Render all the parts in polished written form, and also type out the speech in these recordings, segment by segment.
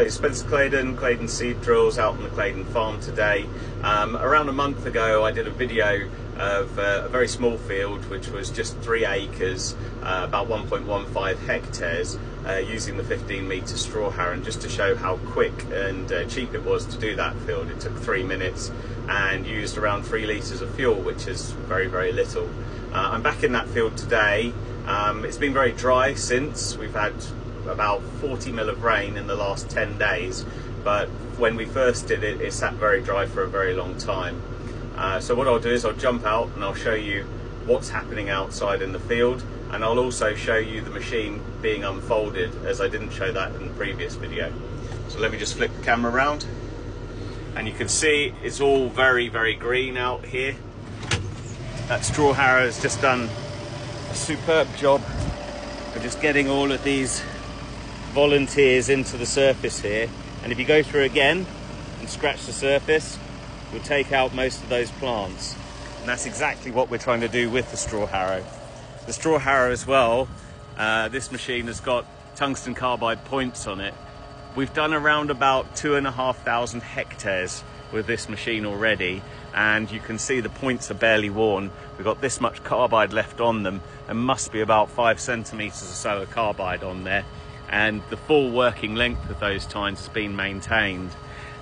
it's Spencer Claydon Seed Drills out on the Claydon farm today. Around a month ago I did a video of a very small field which was just 3 acres, about 1.15 hectares, using the 15-metre straw harrow, just to show how quick and cheap it was to do that field. It took 3 minutes and used around 3 litres of fuel, which is very, very little. I'm back in that field today. It's been very dry since. We've had about 40 mil of rain in the last 10 days, but when we first did it, it sat very dry for a very long time. So what I'll do is I'll jump out and I'll show you what's happening outside in the field, and I'll also show you the machine being unfolded, as I didn't show that in the previous video. So let me just flip the camera around, and you can see it's all very, very green out here. That straw harrow has just done a superb job of just getting all of these volunteers into the surface here, and if you go through again and scratch the surface, you'll take out most of those plants, and that's exactly what we're trying to do with the straw harrow. The straw harrow as well, this machine has got tungsten carbide points on it. We've done around about 2,500 hectares with this machine already, and you can see the points are barely worn. We've got this much carbide left on them, and must be about 5 centimetres or so of carbide on there, and the full working length of those tines has been maintained.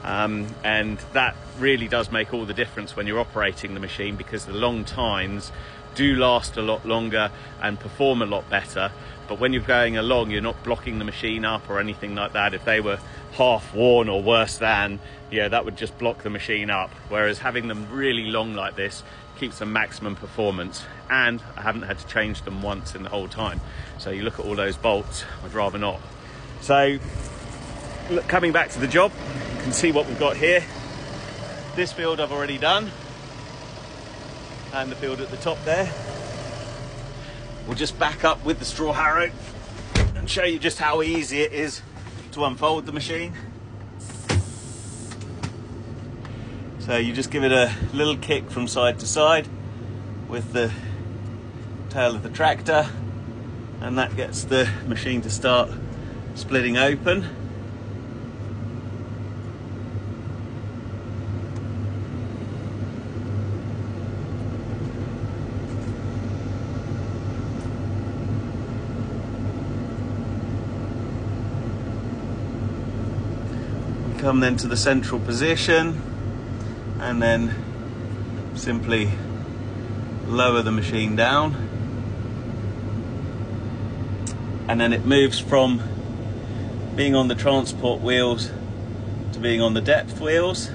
And that really does make all the difference when you're operating the machine, because the long tines do last a lot longer and perform a lot better. But when you're going along, you're not blocking the machine up or anything like that. If they were half worn or worse than, yeah, that would just block the machine up. Whereas having them really long like this keeps the maximum performance, and I haven't had to change them once in the whole time. So you look at all those bolts, I'd rather not. So look, coming back to the job, you can see what we've got here. This field I've already done, and the field at the top there. We'll just back up with the straw harrow and show you just how easy it is to unfold the machine. So you just give it a little kick from side to side with the tail of the tractor, and that gets the machine to start splitting open. Come then to the central position, and then simply lower the machine down, and then it moves from being on the transport wheels to being on the depth wheels.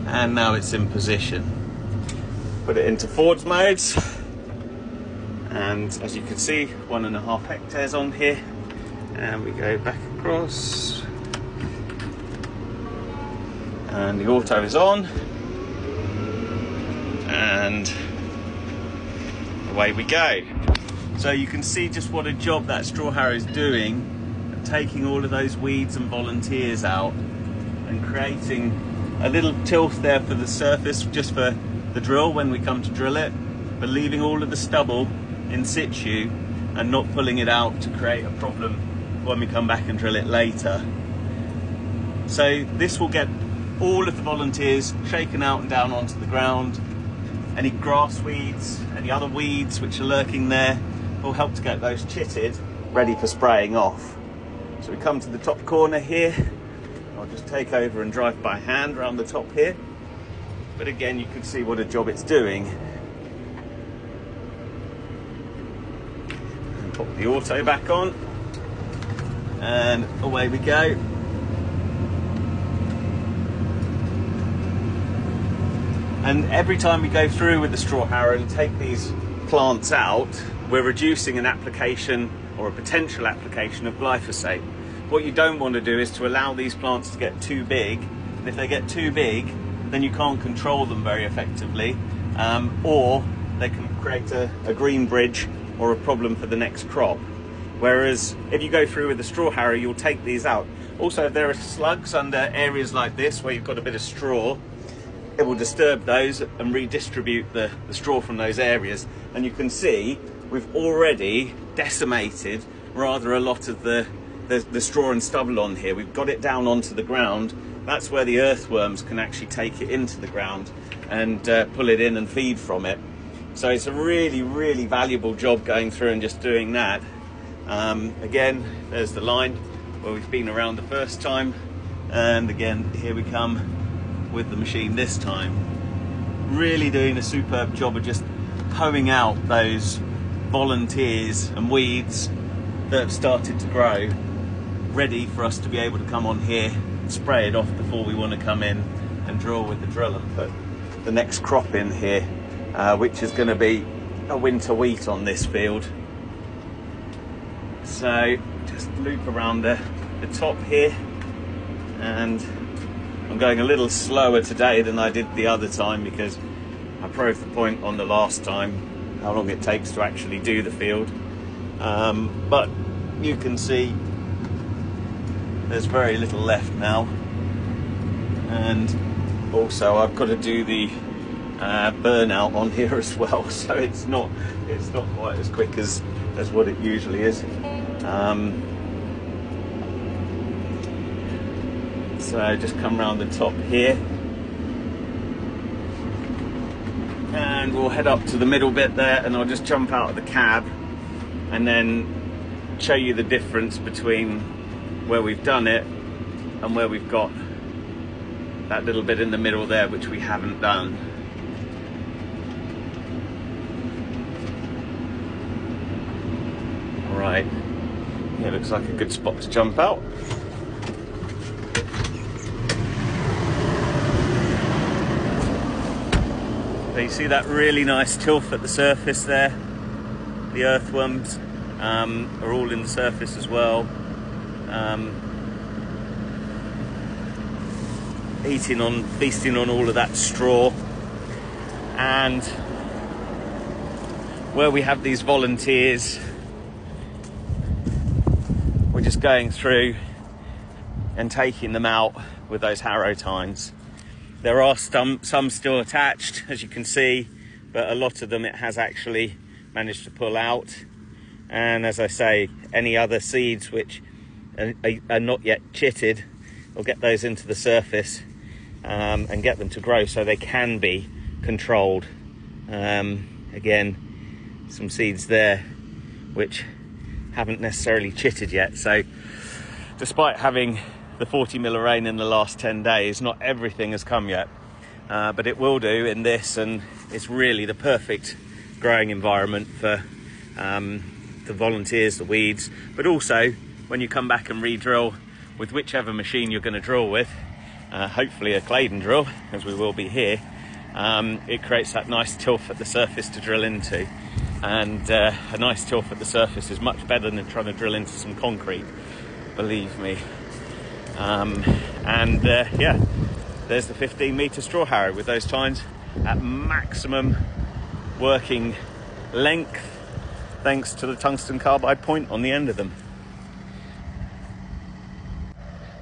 And now it's in position. Put it into forwards modes. And as you can see, 1.5 hectares on here, and we go back across, and the auto is on, and away we go. So you can see just what a job that straw harrow is doing, taking all of those weeds and volunteers out and creating a little tilth there for the surface, just for the drill when we come to drill it, but leaving all of the stubble in situ and not pulling it out to create a problem when we come back and drill it later. So this will get all of the volunteers shaken out and down onto the ground. Any grass weeds, any other weeds which are lurking there, will help to get those chitted, ready for spraying off. So we come to the top corner here. I'll just take over and drive by hand around the top here. But again, you can see what a job it's doing. Pop the auto back on, and away we go. And every time we go through with the straw harrow and take these plants out, we're reducing an application or a potential application of glyphosate. What you don't want to do is to allow these plants to get too big, and if they get too big, then you can't control them very effectively, or they can create a green bridge or a problem for the next crop. Whereas if you go through with the straw harrow, you'll take these out. Also, if there are slugs under areas like this where you've got a bit of straw, it will disturb those and redistribute the straw from those areas. And you can see we've already decimated rather a lot of the straw and stubble on here. We've got it down onto the ground. That's where the earthworms can actually take it into the ground and pull it in and feed from it. So it's a really, really valuable job going through and just doing that. Again, there's the line where we've been around the first time, and again, here we come with the machine this time. Really doing a superb job of just hoeing out those volunteers and weeds that have started to grow, ready for us to be able to come on here, spray it off before we want to come in and drill with the drill and put the next crop in here, which is going to be a winter wheat on this field. So just loop around the top here, and I'm going a little slower today than I did the other time because I proved the point on the last time how long it takes to actually do the field. But you can see there's very little left now, and also I've got to do the burnout on here as well, so it's not quite as quick as what it usually is. So just come round the top here, and we'll head up to the middle bit there, and I'll just jump out of the cab and then show you the difference between where we've done it and where we've got that little bit in the middle there which we haven't done. Right, yeah, looks like a good spot to jump out. So you see that really nice tilth at the surface there. The earthworms are all in the surface as well, feasting on all of that straw. And where we have these volunteers, we're just going through and taking them out with those harrow tines. There are some still attached, as you can see, but a lot of them it has actually managed to pull out. And as I say, any other seeds which are not yet chitted, we'll get those into the surface and get them to grow so they can be controlled. Again, some seeds there which haven't necessarily chitted yet. So despite having the 40 mil of rain in the last 10 days, not everything has come yet, but it will do in this, and it's really the perfect growing environment for the volunteers, the weeds, but also when you come back and re-drill with whichever machine you're going to drill with, hopefully a Claydon drill, as we will be here, it creates that nice tilth at the surface to drill into, and a nice tilth at the surface is much better than trying to drill into some concrete, believe me. Yeah, there's the 15-metre straw harrow with those tines at maximum working length, thanks to the tungsten carbide point on the end of them.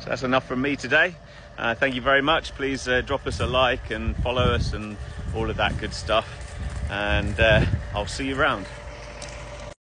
So that's enough from me today. Thank you very much. Please drop us a like and follow us and all of that good stuff, and I'll see you around.